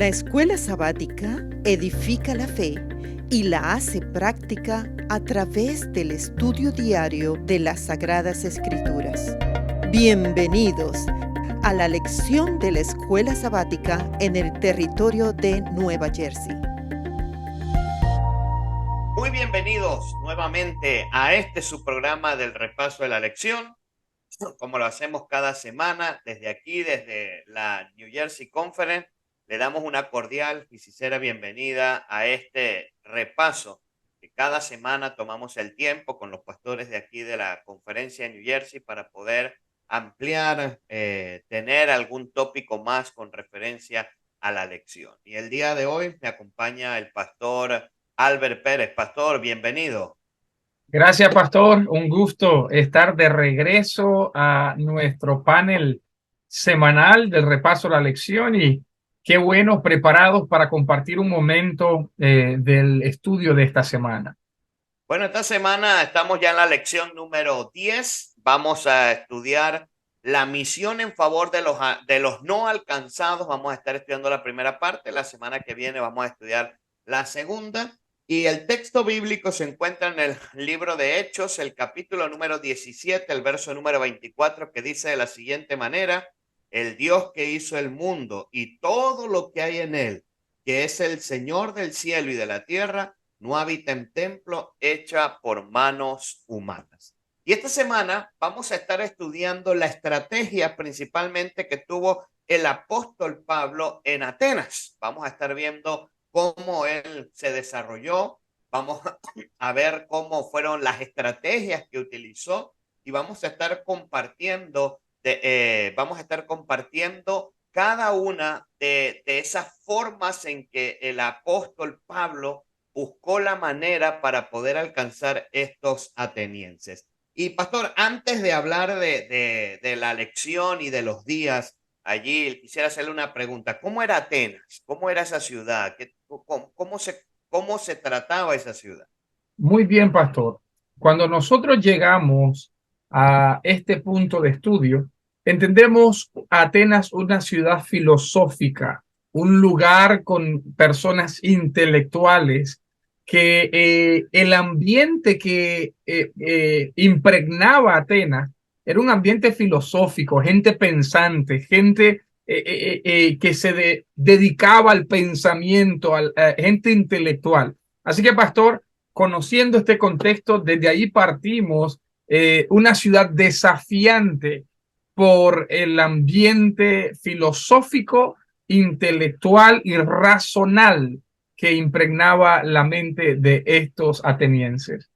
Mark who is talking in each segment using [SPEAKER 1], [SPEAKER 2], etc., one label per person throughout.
[SPEAKER 1] La escuela sabática edifica la fe y la hace práctica a través del estudio diario de las Sagradas Escrituras. Bienvenidos a la lección de la escuela sabática en el territorio de Nueva Jersey.
[SPEAKER 2] Muy bienvenidos nuevamente a su programa del repaso de la lección, como lo hacemos cada semana desde aquí, desde la New Jersey Conference. Le damos una cordial y sincera bienvenida a este repaso que cada semana tomamos el tiempo con los pastores de aquí de la conferencia de New Jersey para poder ampliar, tener algún tópico más con referencia a la lección. Y el día de hoy me acompaña el pastor Albert Pérez. Pastor, bienvenido.
[SPEAKER 3] Gracias, pastor. Un gusto estar de regreso a nuestro panel semanal del repaso de la lección y qué bueno preparados para compartir un momento del estudio de esta semana.
[SPEAKER 2] Bueno, esta semana estamos ya en la lección número 10. Vamos a estudiar la misión en favor de los no alcanzados. Vamos a estar estudiando la primera parte. La semana que viene vamos a estudiar la segunda. Y el texto bíblico se encuentra en el libro de Hechos, el capítulo número 17, el verso número 24, que dice de la siguiente manera: el Dios que hizo el mundo y todo lo que hay en él, que es el Señor del cielo y de la tierra, no habita en templo hecha por manos humanas. Y esta semana vamos a estar estudiando la estrategia principalmente que tuvo el apóstol Pablo en Atenas. Vamos a estar viendo cómo él se desarrolló, vamos a ver cómo fueron las estrategias que utilizó y vamos a estar compartiendo, cada una de esas formas en que el apóstol Pablo buscó la manera para poder alcanzar estos atenienses. Y pastor, antes de hablar de la lección y de los días allí, quisiera hacerle una pregunta. ¿Cómo era Atenas? ¿Cómo era esa ciudad? ¿Cómo se trataba esa ciudad?
[SPEAKER 3] Muy bien, pastor. Cuando nosotros llegamos a este punto de estudio, entendemos a Atenas una ciudad filosófica, un lugar con personas intelectuales, que el ambiente que impregnaba Atenas era un ambiente filosófico, gente pensante, gente que se dedicaba al pensamiento, gente intelectual. Así que, pastor, conociendo este contexto, desde ahí partimos, una ciudad desafiante por el ambiente filosófico, intelectual y razonal que impregnaba la mente de estos atenienses.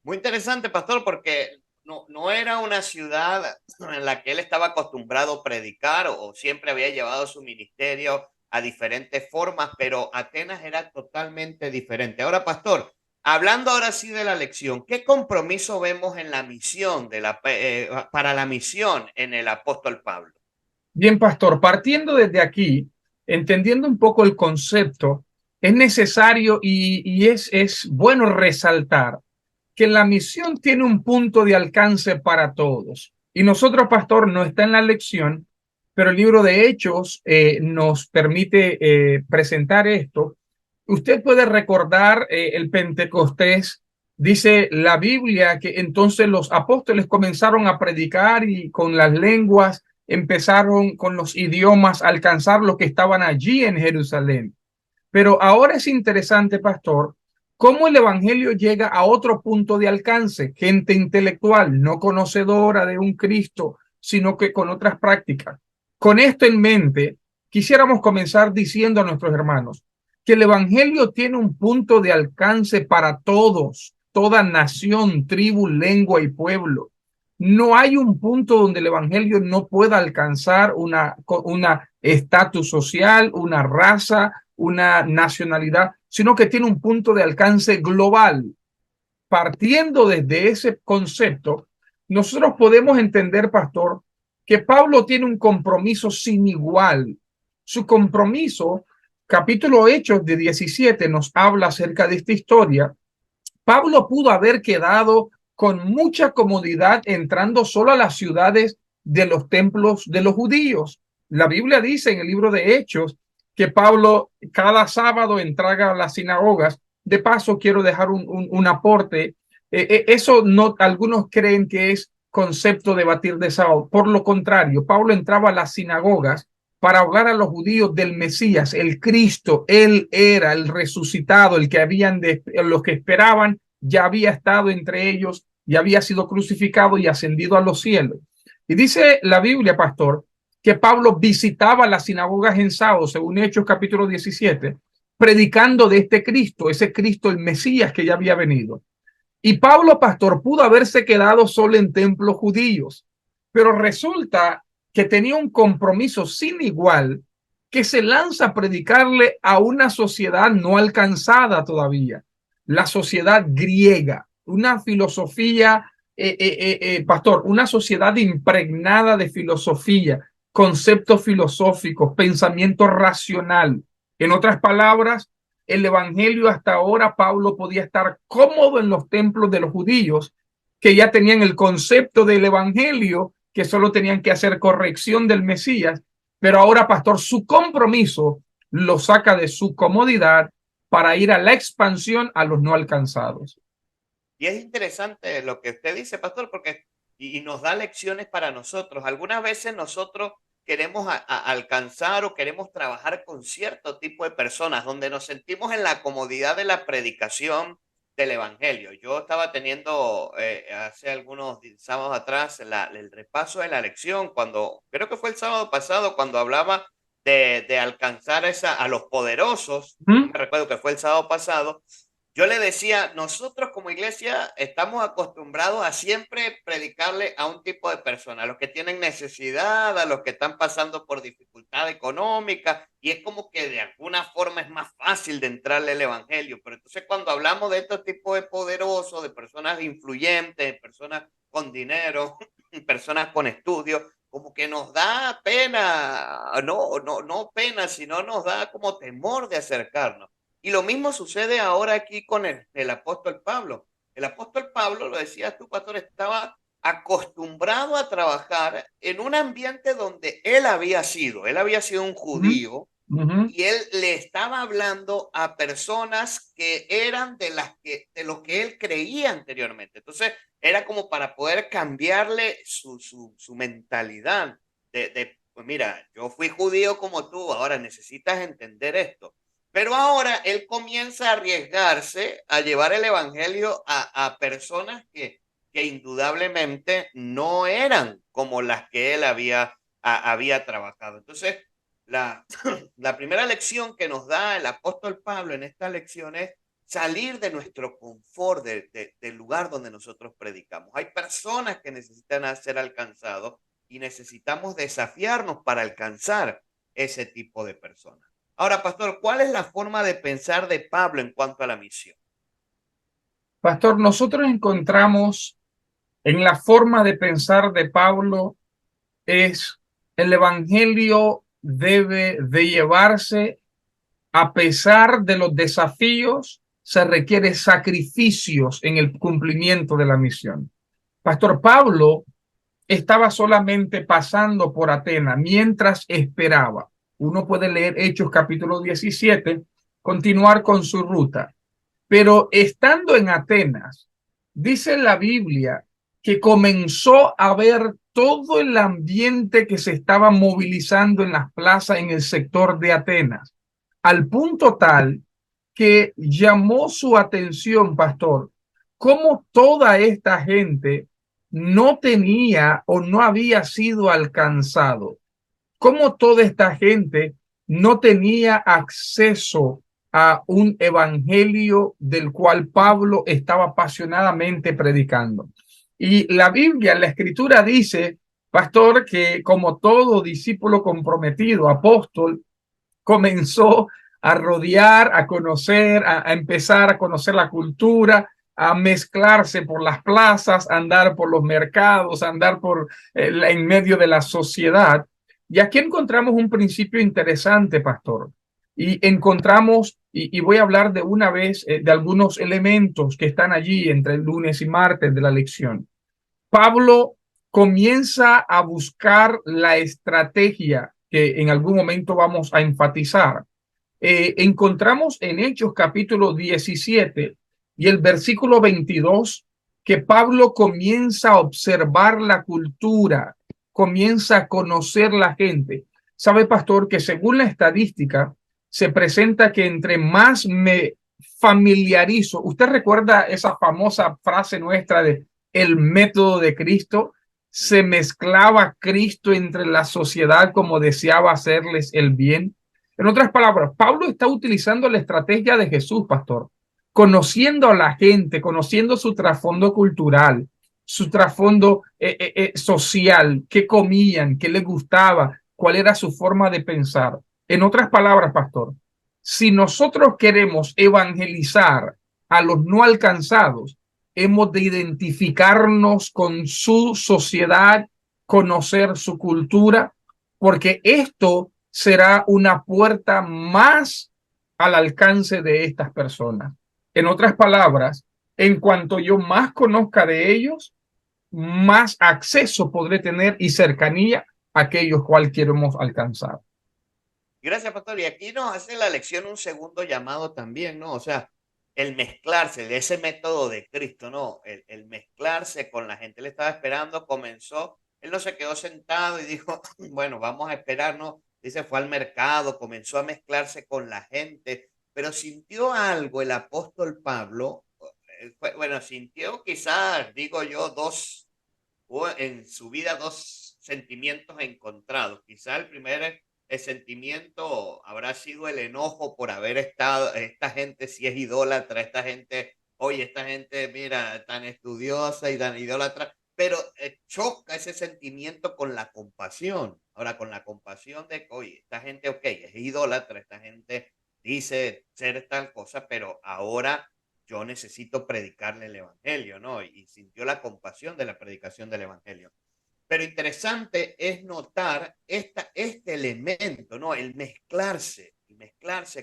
[SPEAKER 2] Muy interesante, pastor, porque no era una ciudad en la que él estaba acostumbrado a predicar o siempre había llevado su ministerio a diferentes formas, pero Atenas era totalmente diferente. Ahora, pastor, hablando ahora sí de la lección, ¿qué compromiso vemos en la misión para la misión en el apóstol Pablo?
[SPEAKER 3] Bien, pastor, partiendo desde aquí, entendiendo un poco el concepto, es necesario y es bueno resaltar que la misión tiene un punto de alcance para todos. Y nosotros, pastor, no está en la lección, pero el libro de Hechos nos permite presentar esto. Usted puede recordar el Pentecostés. Dice la Biblia que entonces los apóstoles comenzaron a predicar y con las lenguas empezaron, con los idiomas, a alcanzar los que estaban allí en Jerusalén. Pero ahora es interesante, pastor, cómo el evangelio llega a otro punto de alcance. Gente intelectual, no conocedora de un Cristo, sino que con otras prácticas. Con esto en mente, quisiéramos comenzar diciendo a nuestros hermanos que el evangelio tiene un punto de alcance para todos, toda nación, tribu, lengua y pueblo. No hay un punto donde el evangelio no pueda alcanzar una estatus social, una raza, una nacionalidad, sino que tiene un punto de alcance global. Partiendo desde ese concepto, nosotros podemos entender, pastor, que Pablo tiene un compromiso sin igual. Su compromiso, capítulo Hechos de 17, nos habla acerca de esta historia. Pablo pudo haber quedado con mucha comodidad entrando solo a las ciudades de los templos de los judíos. La Biblia dice en el libro de Hechos que Pablo cada sábado entraba a las sinagogas. De paso, quiero dejar un aporte. Eso no, algunos creen que es concepto de batir de sábado. Por lo contrario, Pablo entraba a las sinagogas para hablar a los judíos del Mesías, el Cristo. Él era el resucitado, el que los que esperaban, ya había estado entre ellos, ya había sido crucificado y ascendido a los cielos. Y dice la Biblia, pastor, que Pablo visitaba las sinagogas en sábado, según Hechos capítulo 17, predicando de este Cristo, ese Cristo, el Mesías que ya había venido. Y Pablo, pastor, pudo haberse quedado solo en templos judíos, pero resulta que tenía un compromiso sin igual, que se lanza a predicarle a una sociedad no alcanzada todavía, la sociedad griega, una filosofía, pastor, una sociedad impregnada de filosofía, conceptos filosóficos, pensamiento racional. En otras palabras, el evangelio hasta ahora, Pablo podía estar cómodo en los templos de los judíos, que ya tenían el concepto del evangelio, que solo tenían que hacer corrección del Mesías, pero ahora, pastor, su compromiso lo saca de su comodidad para ir a la expansión a los no alcanzados.
[SPEAKER 2] Y es interesante lo que usted dice, pastor, porque y nos da lecciones para nosotros. Algunas veces nosotros queremos alcanzar o queremos trabajar con cierto tipo de personas donde nos sentimos en la comodidad de la predicación del evangelio. Yo estaba teniendo hace algunos sábados atrás el repaso de la lección, cuando creo que fue el sábado pasado, cuando hablaba de alcanzar a los poderosos. Me recuerdo que fue el sábado pasado. Yo le decía, nosotros como iglesia estamos acostumbrados a siempre predicarle a un tipo de personas, a los que tienen necesidad, a los que están pasando por dificultad económica, y es como que de alguna forma es más fácil de entrarle el evangelio. Pero entonces cuando hablamos de estos tipos de poderosos, de personas influyentes, de personas con dinero, personas con estudios, como que nos da pena, no pena, sino nos da como temor de acercarnos. Y lo mismo sucede ahora aquí con el apóstol Pablo. El apóstol Pablo, lo decías tú, pastor, estaba acostumbrado a trabajar en un ambiente donde él había sido un judío, y él le estaba hablando a personas que eran de lo que él creía anteriormente. Entonces, era como para poder cambiarle su mentalidad pues mira, yo fui judío como tú, ahora necesitas entender esto. Pero ahora él comienza a arriesgarse a llevar el evangelio a personas que indudablemente no eran como las que él había trabajado. Entonces, la, la primera lección que nos da el apóstol Pablo en esta lección es salir de nuestro confort, del lugar donde nosotros predicamos. Hay personas que necesitan ser alcanzados y necesitamos desafiarnos para alcanzar ese tipo de personas. Ahora, pastor, ¿cuál es la forma de pensar de Pablo en cuanto a la misión?
[SPEAKER 3] Pastor, nosotros encontramos en la forma de pensar de Pablo es el evangelio debe de llevarse a pesar de los desafíos, se requiere sacrificios en el cumplimiento de la misión. Pastor, Pablo estaba solamente pasando por Atenas mientras esperaba. Uno puede leer Hechos capítulo 17, continuar con su ruta. Pero estando en Atenas, dice la Biblia que comenzó a ver todo el ambiente que se estaba movilizando en las plazas en el sector de Atenas, al punto tal que llamó su atención, pastor, cómo toda esta gente no tenía o no había sido alcanzado, cómo toda esta gente no tenía acceso a un evangelio del cual Pablo estaba apasionadamente predicando. Y la Biblia, la Escritura dice, pastor, que como todo discípulo comprometido, apóstol, comenzó a rodear, a conocer, a empezar a conocer la cultura, a mezclarse por las plazas, a andar por los mercados, a andar por en medio de la sociedad. Y aquí encontramos un principio interesante, pastor. Y encontramos, y voy a hablar de una vez de algunos elementos que están allí entre el lunes y martes de la lección. Pablo comienza a buscar la estrategia que en algún momento vamos a enfatizar. Encontramos en Hechos capítulo 17 y el versículo 22 que Pablo comienza a observar la cultura, comienza a conocer la gente. Sabe, pastor, que según la estadística se presenta que entre más me familiarizo, usted recuerda esa famosa frase nuestra de el método de Cristo, se mezclaba Cristo entre la sociedad como deseaba hacerles el bien. En otras palabras, Pablo está utilizando la estrategia de Jesús, pastor, conociendo a la gente, conociendo su trasfondo cultural, su trasfondo social, qué comían, qué les gustaba, cuál era su forma de pensar. En otras palabras, pastor, si nosotros queremos evangelizar a los no alcanzados, hemos de identificarnos con su sociedad, conocer su cultura, porque esto será una puerta más al alcance de estas personas. En otras palabras, en cuanto yo más conozca de ellos, más acceso podré tener y cercanía a aquellos cual queremos alcanzar.
[SPEAKER 2] Gracias, pastor. Y aquí nos hace la lección un segundo llamado también, ¿no? O sea, el mezclarse, de ese método de Cristo, ¿no? El mezclarse con la gente. Él estaba esperando, comenzó, él no se quedó sentado y dijo, bueno, vamos a esperar, ¿no? Dice, fue al mercado, comenzó a mezclarse con la gente, pero sintió algo el apóstol Pablo, bueno, sintió quizás, digo yo, hubo en su vida dos sentimientos encontrados. Quizá el primer el sentimiento habrá sido el enojo por haber estado, esta gente si es idólatra, esta gente, oye, esta gente, mira, tan estudiosa y tan idólatra, pero choca ese sentimiento con la compasión. Ahora, con la compasión de que, oye, esta gente, ok, es idólatra, esta gente dice ser tal cosa, pero ahora yo necesito predicarle el evangelio, ¿no? Y sintió la compasión de la predicación del evangelio. Pero interesante es notar este elemento, ¿no? El mezclarse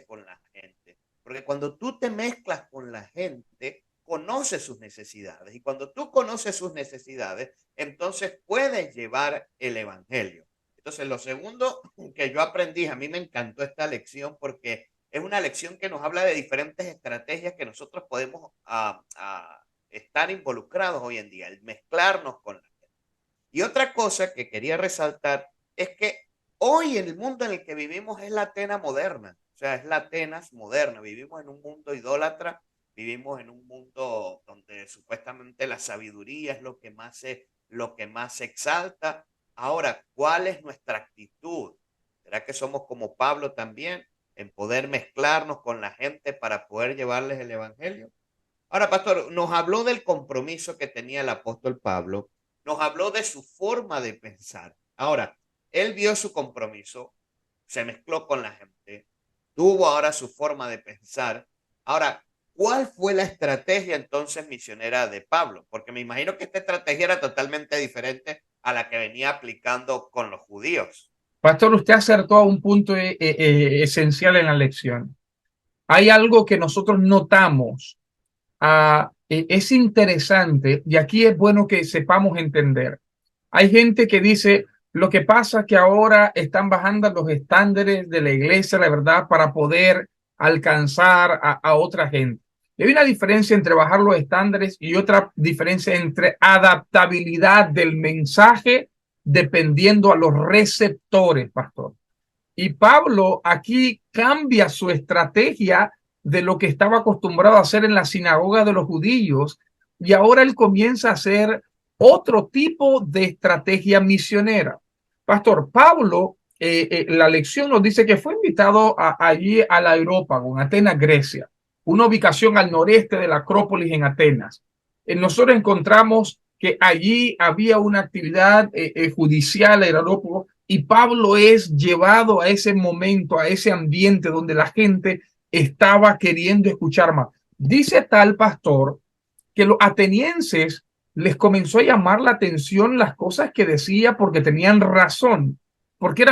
[SPEAKER 2] con la gente. Porque cuando tú te mezclas con la gente, conoces sus necesidades. Y cuando tú conoces sus necesidades, entonces puedes llevar el evangelio. Entonces, lo segundo que yo aprendí, a mí me encantó esta lección porque es una lección que nos habla de diferentes estrategias que nosotros podemos estar involucrados hoy en día, el mezclarnos con la gente. Y otra cosa que quería resaltar es que hoy en el mundo en el que vivimos es la Atenas moderna, o sea, es la Atenas moderna. Vivimos en un mundo idólatra, vivimos en un mundo donde supuestamente la sabiduría es lo que más se exalta. Ahora, ¿cuál es nuestra actitud? ¿Será que somos como Pablo también en poder mezclarnos con la gente para poder llevarles el evangelio? Ahora, pastor, nos habló del compromiso que tenía el apóstol Pablo, nos habló de su forma de pensar. Ahora, él vio su compromiso, se mezcló con la gente, tuvo ahora su forma de pensar. Ahora, ¿cuál fue la estrategia entonces misionera de Pablo? Porque me imagino que esta estrategia era totalmente diferente a la que venía aplicando con los judíos.
[SPEAKER 3] Pastor, usted acertó a un punto esencial en la lección. Hay algo que nosotros notamos. Es interesante y aquí es bueno que sepamos entender. Hay gente que dice, lo que pasa es que ahora están bajando los estándares de la iglesia, la verdad, para poder alcanzar a otra gente. Y hay una diferencia entre bajar los estándares y otra diferencia entre adaptabilidad del mensaje dependiendo a los receptores, pastor. Y Pablo aquí cambia su estrategia de lo que estaba acostumbrado a hacer en la sinagoga de los judíos y ahora él comienza a hacer otro tipo de estrategia misionera. Pastor, Pablo, la lección nos dice que fue invitado allí al Areópago, en Atenas, Grecia, una ubicación al noreste de la Acrópolis en Atenas. Nosotros encontramos que allí había una actividad judicial, el Areópago, y Pablo es llevado a ese momento, a ese ambiente donde la gente estaba queriendo escuchar más. Dice tal pastor que los atenienses les comenzó a llamar la atención las cosas que decía porque tenían razón, porque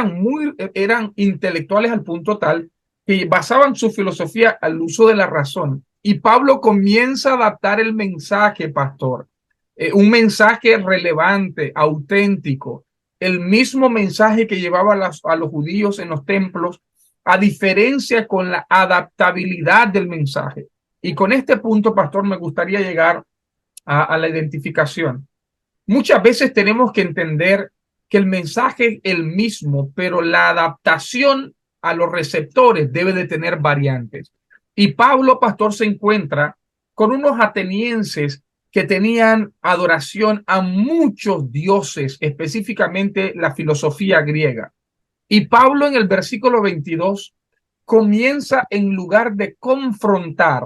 [SPEAKER 3] eran intelectuales al punto tal que basaban su filosofía al uso de la razón. Y Pablo comienza a adaptar el mensaje, pastor, un mensaje relevante, auténtico, el mismo mensaje que llevaba a los judíos en los templos, a diferencia con la adaptabilidad del mensaje. Y con este punto, pastor, me gustaría llegar a la identificación. Muchas veces tenemos que entender que el mensaje es el mismo, pero la adaptación a los receptores debe de tener variantes. Y Pablo, pastor, se encuentra con unos atenienses que tenían adoración a muchos dioses, específicamente la filosofía griega. Y Pablo en el versículo 22 comienza, en lugar de confrontar,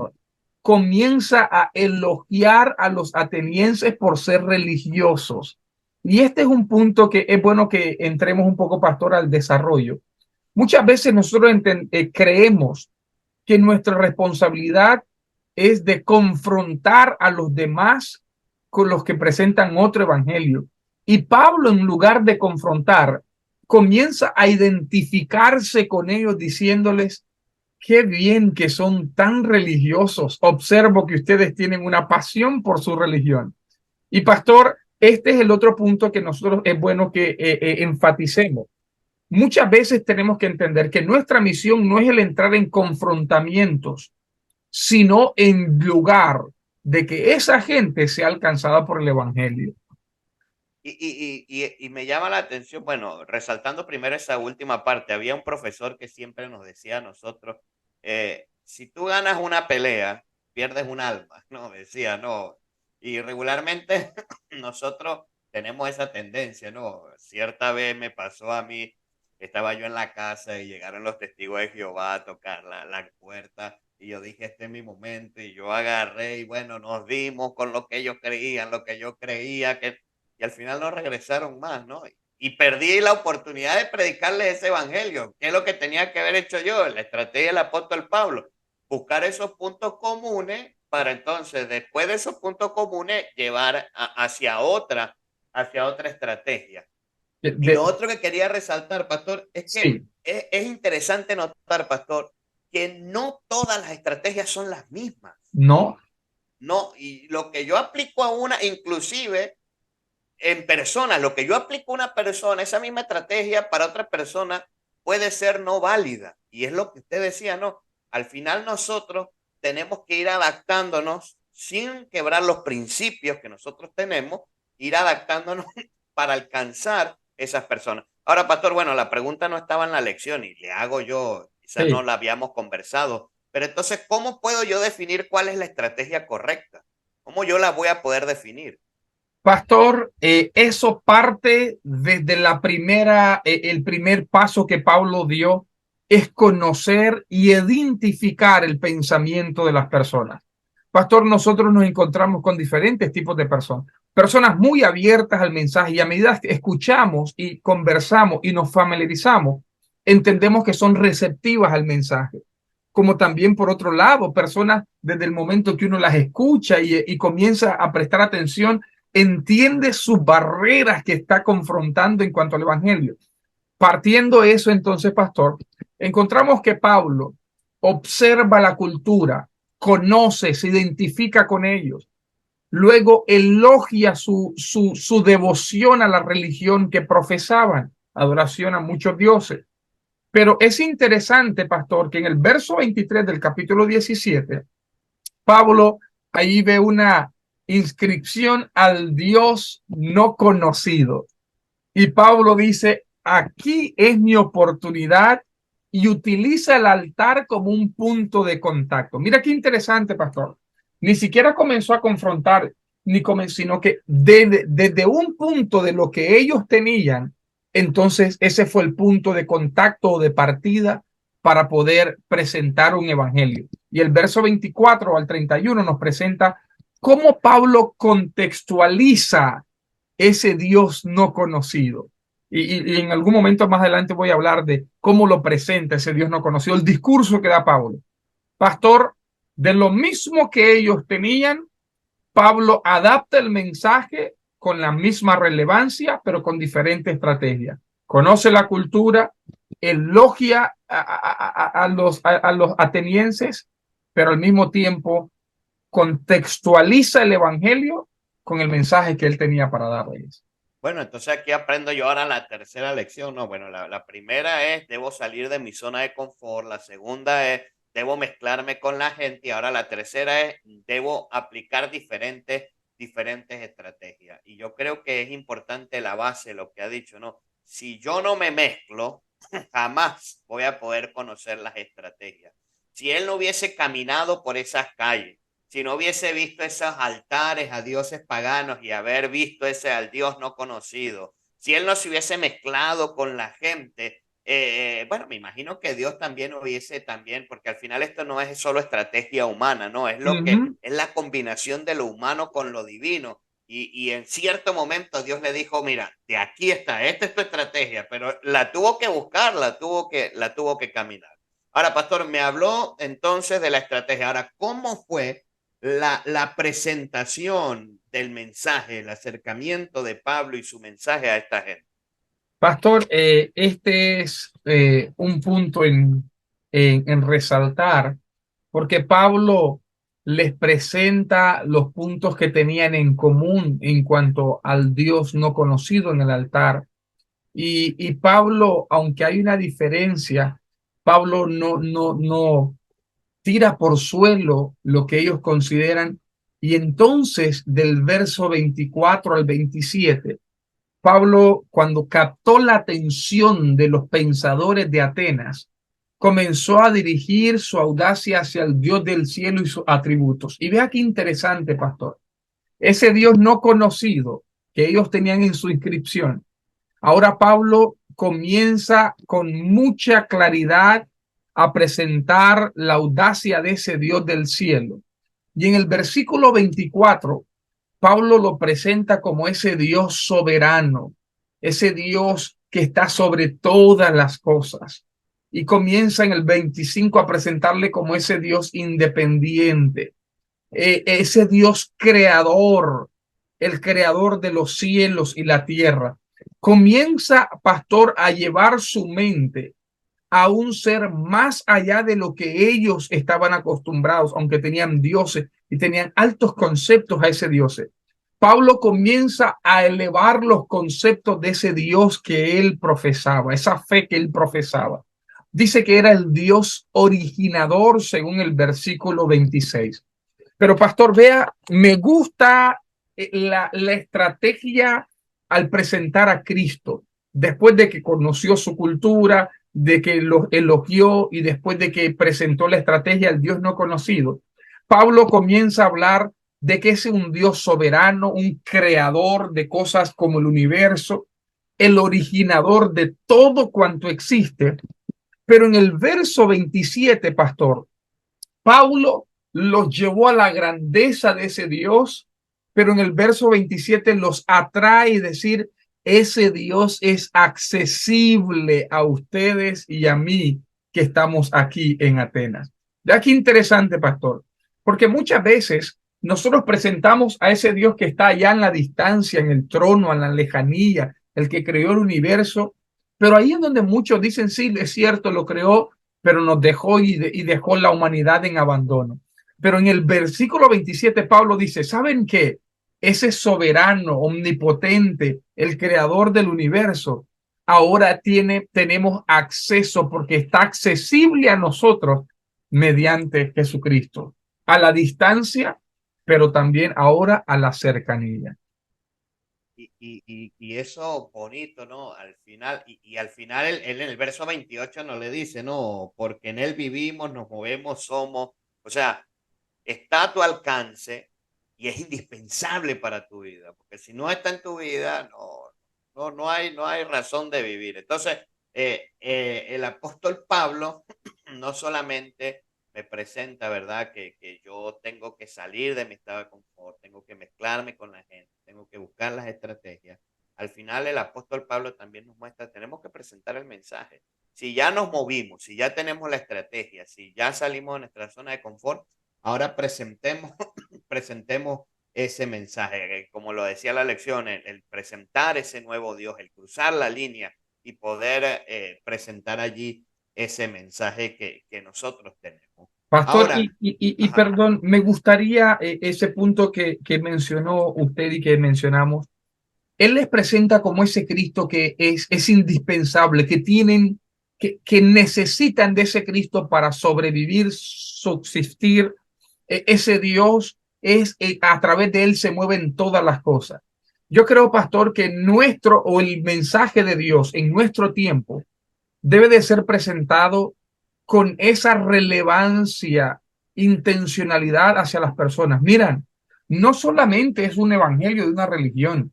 [SPEAKER 3] comienza a elogiar a los atenienses por ser religiosos. Y este es un punto que es bueno que entremos un poco, pastor, al desarrollo. Muchas veces nosotros creemos que nuestra responsabilidad es de confrontar a los demás con los que presentan otro evangelio. Y Pablo, en lugar de confrontar, comienza a identificarse con ellos diciéndoles: qué bien que son tan religiosos. Observo que ustedes tienen una pasión por su religión. Y pastor, este es el otro punto que nosotros es bueno que enfaticemos. Muchas veces tenemos que entender que nuestra misión no es el entrar en confrontamientos, sino en lugar de que esa gente sea alcanzada por el evangelio.
[SPEAKER 2] Y me llama la atención, bueno, resaltando primero esa última parte, había un profesor que siempre nos decía a nosotros, si tú ganas una pelea, pierdes un alma, ¿no? Decía, no. Y regularmente nosotros tenemos esa tendencia, ¿no? Cierta vez me pasó a mí, estaba yo en la casa y llegaron los testigos de Jehová a tocar la puerta y yo dije, este es mi momento y yo agarré y bueno, nos dimos con lo que ellos creían, lo que yo creía que y al final no regresaron más, ¿no? Y perdí la oportunidad de predicarles ese evangelio. ¿Qué es lo que tenía que haber hecho yo? La estrategia del apóstol Pablo, buscar esos puntos comunes para entonces, después de esos puntos comunes, llevar hacia otra estrategia. Y lo otro que quería resaltar, pastor, es que
[SPEAKER 3] Sí.
[SPEAKER 2] es interesante notar, pastor, que no todas las estrategias son las mismas.
[SPEAKER 3] No.
[SPEAKER 2] No, y lo que yo aplico a una, inclusive en personas, lo que yo aplico a una persona, esa misma estrategia para otra persona puede ser no válida. Y es lo que usted decía, ¿no? Al final nosotros tenemos que ir adaptándonos sin quebrar los principios que nosotros tenemos, ir adaptándonos para alcanzar esas personas. Ahora, pastor, bueno, la pregunta no estaba en la lección y le hago yo, quizás
[SPEAKER 3] Sí.
[SPEAKER 2] no la habíamos conversado, pero entonces, ¿cómo puedo yo definir cuál es la estrategia correcta? ¿Cómo yo la voy a poder definir?
[SPEAKER 3] Pastor, eso parte desde el primer paso que Pablo dio, es conocer y identificar el pensamiento de las personas. Pastor, nosotros nos encontramos con diferentes tipos de personas, personas muy abiertas al mensaje, y a medida que escuchamos y conversamos y nos familiarizamos, entendemos que son receptivas al mensaje. Como también, por otro lado, personas desde el momento que uno las escucha y comienza a prestar atención, entiende sus barreras que está confrontando en cuanto al evangelio. Partiendo de eso, entonces, pastor, encontramos que Pablo observa la cultura, conoce, se identifica con ellos, luego elogia su devoción a la religión que profesaban, adoración a muchos dioses. Pero es interesante, pastor, que en el verso 23 del capítulo 17, Pablo ahí ve una inscripción al Dios no conocido. Y Pablo dice, aquí es mi oportunidad, y utiliza el altar como un punto de contacto. Mira qué interesante, pastor. Ni siquiera comenzó a confrontar, sino que desde un punto de lo que ellos tenían, entonces ese fue el punto de contacto o de partida para poder presentar un evangelio. Y el verso 24 al 31 nos presenta cómo Pablo contextualiza ese Dios no conocido. Y en algún momento más adelante voy a hablar de cómo lo presenta ese Dios no conocido, el discurso que da Pablo. Pastor, de lo mismo que ellos tenían, Pablo adapta el mensaje con la misma relevancia, pero con diferente estrategia. Conoce la cultura, elogia a los atenienses, pero al mismo tiempo contextualiza el evangelio con el mensaje que él tenía para darles.
[SPEAKER 2] Bueno, entonces aquí aprendo yo ahora la tercera lección, ¿no? Bueno, la primera es, debo salir de mi zona de confort. La segunda es, debo mezclarme con la gente. Y ahora la tercera es, debo aplicar diferentes estrategias. Y yo creo que es importante la base, lo que ha dicho, ¿no? Si yo no me mezclo, jamás voy a poder conocer las estrategias. Si él no hubiese caminado por esas calles, si no hubiese visto esos altares a dioses paganos y haber visto ese al Dios no conocido, si él no se hubiese mezclado con la gente, bueno, me imagino que Dios también hubiese también, porque al final esto no es solo estrategia humana, no, es lo que
[SPEAKER 3] Ujú.
[SPEAKER 2] es la combinación de lo humano con lo divino. Y en cierto momento Dios le dijo, mira, de aquí está, esta es tu estrategia, pero la tuvo que buscar, la tuvo que caminar. Ahora, pastor, me habló entonces de la estrategia. Ahora, ¿cómo fue la presentación del mensaje, el acercamiento de Pablo y su mensaje a esta gente?
[SPEAKER 3] Pastor, este es un punto en resaltar, porque Pablo les presenta los puntos que tenían en común en cuanto al Dios no conocido en el altar. Y Pablo, aunque hay una diferencia, Pablo no tira por suelo lo que ellos consideran. Y entonces, del verso 24 al 27, Pablo, cuando captó la atención de los pensadores de Atenas, comenzó a dirigir su audacia hacia el Dios del cielo y sus atributos. Y vea qué interesante, pastor. Ese Dios no conocido que ellos tenían en su inscripción. Ahora Pablo comienza con mucha claridad a presentar la audacia de ese Dios del cielo. Y en el versículo 24, Pablo lo presenta como ese Dios soberano, ese Dios que está sobre todas las cosas. Y comienza en el 25 a presentarle como ese Dios independiente, ese Dios creador, el creador de los cielos y la tierra. Comienza, pastor, a llevar su mente a un ser más allá de lo que ellos estaban acostumbrados, aunque tenían dioses y tenían altos conceptos a ese Dios. Pablo comienza a elevar los conceptos de ese Dios que él profesaba, esa fe que él profesaba. Dice que era el Dios originador según el versículo 26. Pero pastor, vea, me gusta la estrategia al presentar a Cristo, después de que conoció su cultura, de que lo elogió y después de que presentó la estrategia al Dios no conocido. Pablo comienza a hablar de que es un Dios soberano, un creador de cosas como el universo, el originador de todo cuanto existe. Pero en el verso 27, pastor, Pablo los llevó a la grandeza de ese Dios, pero en el verso 27 los atrae y decir, ese Dios es accesible a ustedes y a mí que estamos aquí en Atenas. Ya qué interesante, pastor, porque muchas veces nosotros presentamos a ese Dios que está allá en la distancia, en el trono, en la lejanía, el que creó el universo, pero ahí es donde muchos dicen, sí, es cierto, lo creó, pero nos dejó y dejó la humanidad en abandono. Pero en el versículo 27 Pablo dice, ¿saben qué? Ese soberano, omnipotente, el creador del universo, ahora tenemos acceso porque está accesible a nosotros mediante Jesucristo, a la distancia, pero también ahora a la cercanía.
[SPEAKER 2] Y eso bonito, ¿no? Al final, y al final él en el verso 28 no le dice, no, porque en él vivimos, nos movemos, somos, o sea, está a tu alcance y es indispensable para tu vida, porque si no está en tu vida, no hay razón de vivir. Entonces, el apóstol Pablo no solamente me presenta, ¿verdad? Que yo tengo que salir de mi estado de confort, tengo que mezclarme con la gente, tengo que buscar las estrategias. Al final el apóstol Pablo también nos muestra, tenemos que presentar el mensaje. Si ya nos movimos, si ya tenemos la estrategia, si ya salimos de nuestra zona de confort, ahora presentemos ese mensaje. Como lo decía la lección, el presentar ese nuevo Dios, el cruzar la línea y poder presentar allí ese mensaje que nosotros tenemos.
[SPEAKER 3] Pastor,
[SPEAKER 2] Ahora,
[SPEAKER 3] y
[SPEAKER 2] ajá,
[SPEAKER 3] perdón, me gustaría ese punto que mencionó usted y que mencionamos. Él les presenta como ese Cristo que es indispensable, que necesitan de ese Cristo para sobrevivir, subsistir. Ese Dios a través de él se mueven todas las cosas. Yo creo, pastor, que el mensaje de Dios en nuestro tiempo debe de ser presentado con esa relevancia, intencionalidad hacia las personas. Miran, no solamente es un evangelio de una religión,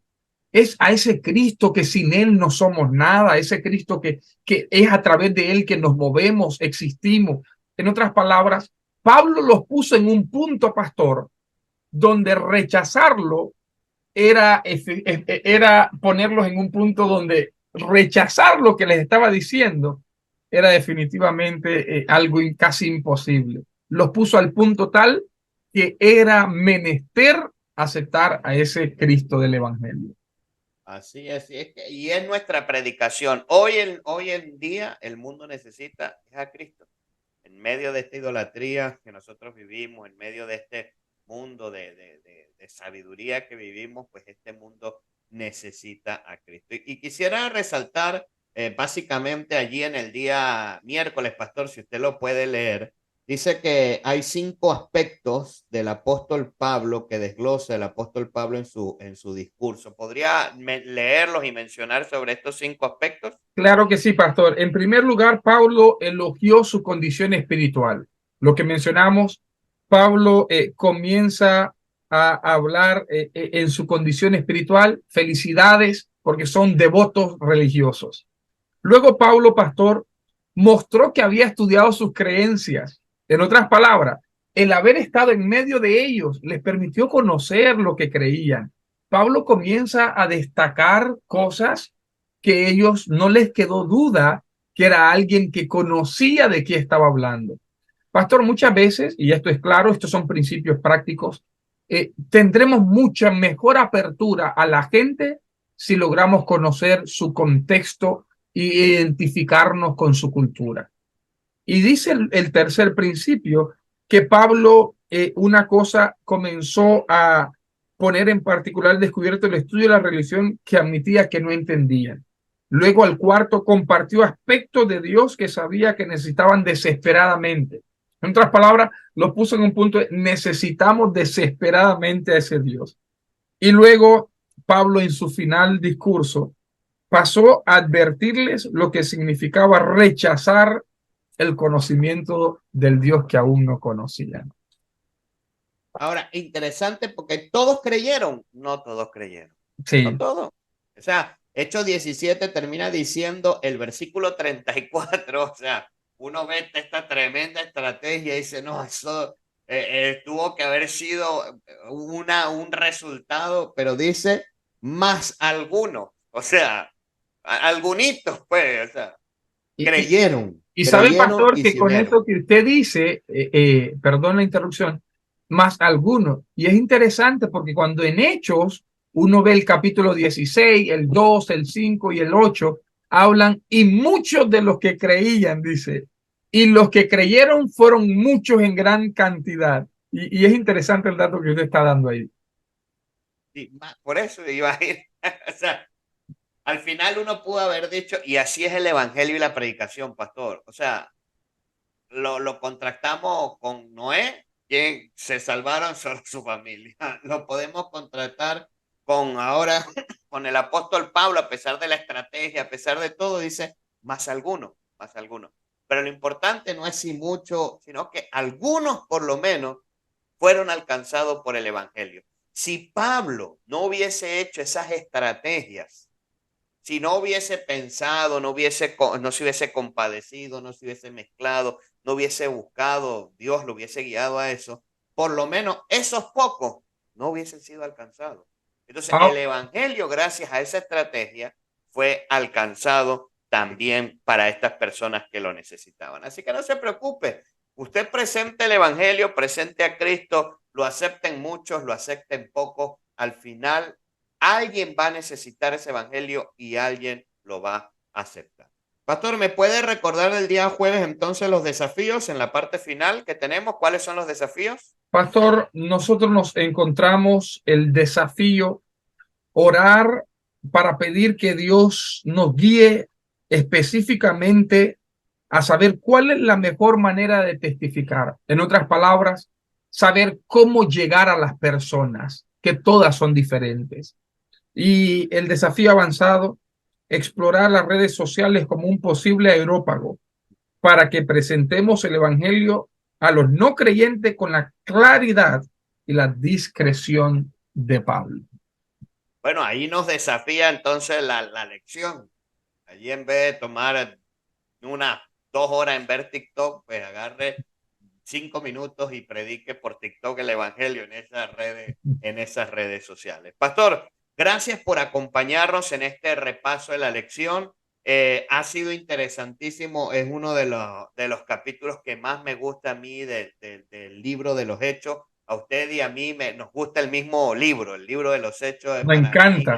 [SPEAKER 3] es a ese Cristo que sin él no somos nada, ese Cristo que es a través de él que nos movemos, existimos. En otras palabras, Pablo los puso en un punto, pastor, donde rechazarlo era ponerlos en un punto donde rechazar lo que les estaba diciendo era definitivamente algo casi imposible. Los puso al punto tal que era menester aceptar a ese Cristo del Evangelio.
[SPEAKER 2] Así es, y es nuestra predicación. Hoy en día el mundo necesita a Cristo. En medio de esta idolatría que nosotros vivimos, en medio de este mundo de sabiduría que vivimos, pues este mundo necesita a Cristo. Y quisiera resaltar básicamente allí en el día miércoles, pastor, si usted lo puede leer, dice que hay 5 aspectos del apóstol Pablo que desglosa el apóstol Pablo en su discurso. ¿Podría leerlos y mencionar sobre estos 5 aspectos?
[SPEAKER 3] Claro que sí, pastor. En primer lugar, Pablo elogió su condición espiritual. Lo que mencionamos, Pablo comienza a hablar en su condición espiritual. Felicidades, porque son devotos religiosos. Luego Pablo, pastor, mostró que había estudiado sus creencias. En otras palabras, el haber estado en medio de ellos les permitió conocer lo que creían. Pablo comienza a destacar cosas que ellos no les quedó duda que era alguien que conocía de qué estaba hablando. Pastor, muchas veces, y esto es claro, estos son principios prácticos, tendremos mucha mejor apertura a la gente si logramos conocer su contexto e identificarnos con su cultura. Y dice el tercer principio que Pablo una cosa comenzó a poner en particular descubierto el estudio de la religión que admitía que no entendían. Luego al cuarto compartió aspectos de Dios que sabía que necesitaban desesperadamente. En otras palabras, lo puso en un punto de necesitamos desesperadamente a ese Dios. Y luego Pablo en su final discurso pasó a advertirles lo que significaba rechazar el conocimiento del Dios que aún no conocían.
[SPEAKER 2] Ahora, interesante porque todos creyeron, no todos creyeron, no
[SPEAKER 3] Sí.
[SPEAKER 2] todos. O sea, Hechos 17 termina diciendo el versículo 34, o sea, uno ve esta tremenda estrategia y dice, no, eso tuvo que haber sido un resultado, pero dice más algunos, o sea, algunitos, pues, o sea,
[SPEAKER 3] Y,
[SPEAKER 2] creyeron,
[SPEAKER 3] y sabe,
[SPEAKER 2] creyeron
[SPEAKER 3] pastor,
[SPEAKER 2] y
[SPEAKER 3] que
[SPEAKER 2] se
[SPEAKER 3] con
[SPEAKER 2] unieron.
[SPEAKER 3] eso que usted dice, perdón la interrupción, más algunos. Y es interesante porque cuando en Hechos uno ve el capítulo 16, el 2, el 5 y el 8, hablan y muchos de los que creían, dice, y los que creyeron fueron muchos en gran cantidad. Y es interesante el dato que usted está dando ahí.
[SPEAKER 2] Sí, por eso iba a ir, o sea, al final uno pudo haber dicho, y así es el evangelio y la predicación, pastor. O sea, lo contrastamos con Noé, quien se salvaron solo su familia. Lo podemos contrastar con ahora, con el apóstol Pablo, a pesar de la estrategia, a pesar de todo, dice, más algunos, más algunos. Pero lo importante no es si mucho, sino que algunos por lo menos fueron alcanzados por el evangelio. Si Pablo no hubiese hecho esas estrategias, si no hubiese pensado, no se hubiese compadecido, no se hubiese mezclado, no hubiese buscado, Dios lo hubiese guiado a eso, por lo menos esos pocos no hubiesen sido alcanzados. Entonces, el
[SPEAKER 3] Ah,
[SPEAKER 2] evangelio, gracias a esa estrategia, fue alcanzado también para estas personas que lo necesitaban. Así que no se preocupe. Usted presente el evangelio, presente a Cristo, lo acepten muchos, lo acepten pocos. Al final, alguien va a necesitar ese evangelio y alguien lo va a aceptar. Pastor, ¿me puede recordar el día jueves entonces los desafíos en la parte final que tenemos? ¿Cuáles son los desafíos?
[SPEAKER 3] pastor, nosotros nos encontramos el desafío orar para pedir que Dios nos guíe específicamente a saber cuál es la mejor manera de testificar. En otras palabras, saber cómo llegar a las personas, que todas son diferentes. Y el desafío avanzado, explorar las redes sociales como un posible aerópago para que presentemos el evangelio a los no creyentes con la claridad y la discreción de Pablo.
[SPEAKER 2] Bueno, ahí nos desafía entonces la lección. Allí en vez de tomar unas 2 horas en ver TikTok, pues agarre 5 minutos y predique por TikTok el evangelio en esas redes sociales. Pastor, gracias por acompañarnos en este repaso de la lección. Ha sido interesantísimo. Es uno de los capítulos que más me gusta a mí del libro de los Hechos. A usted y a mí nos gusta el mismo libro, el libro de los Hechos.
[SPEAKER 3] Me
[SPEAKER 2] Para mí
[SPEAKER 3] encanta.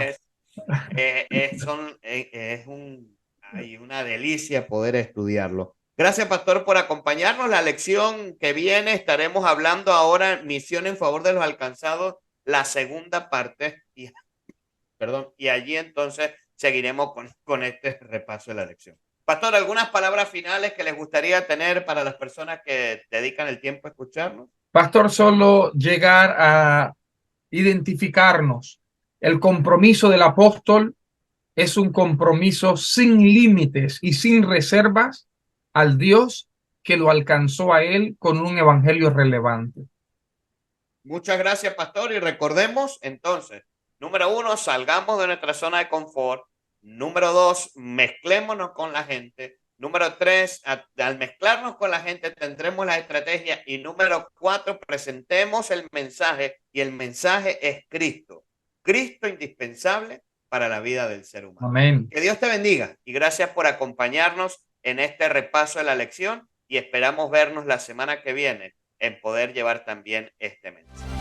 [SPEAKER 2] hay una delicia poder estudiarlo. Gracias, Pastor, por acompañarnos. La lección que viene estaremos hablando ahora, misión en favor de los alcanzados, la segunda parte. Y allí entonces seguiremos con este repaso de la lección. Pastor, ¿algunas palabras finales que les gustaría tener para las personas que dedican el tiempo a escucharnos?
[SPEAKER 3] Pastor, solo llegar a identificarnos. El compromiso del apóstol es un compromiso sin límites y sin reservas al Dios que lo alcanzó a él con un evangelio relevante.
[SPEAKER 2] Muchas gracias, Pastor. Y recordemos entonces, número 1, salgamos de nuestra zona de confort. Número 2, mezclémonos con la gente. Número 3, al mezclarnos con la gente tendremos la estrategia. Y número 4, presentemos el mensaje, y el mensaje es Cristo. Cristo indispensable para la vida del ser humano.
[SPEAKER 3] Amén.
[SPEAKER 2] Que Dios te bendiga y gracias por acompañarnos en este repaso de la lección y esperamos vernos la semana que viene en poder llevar también este mensaje.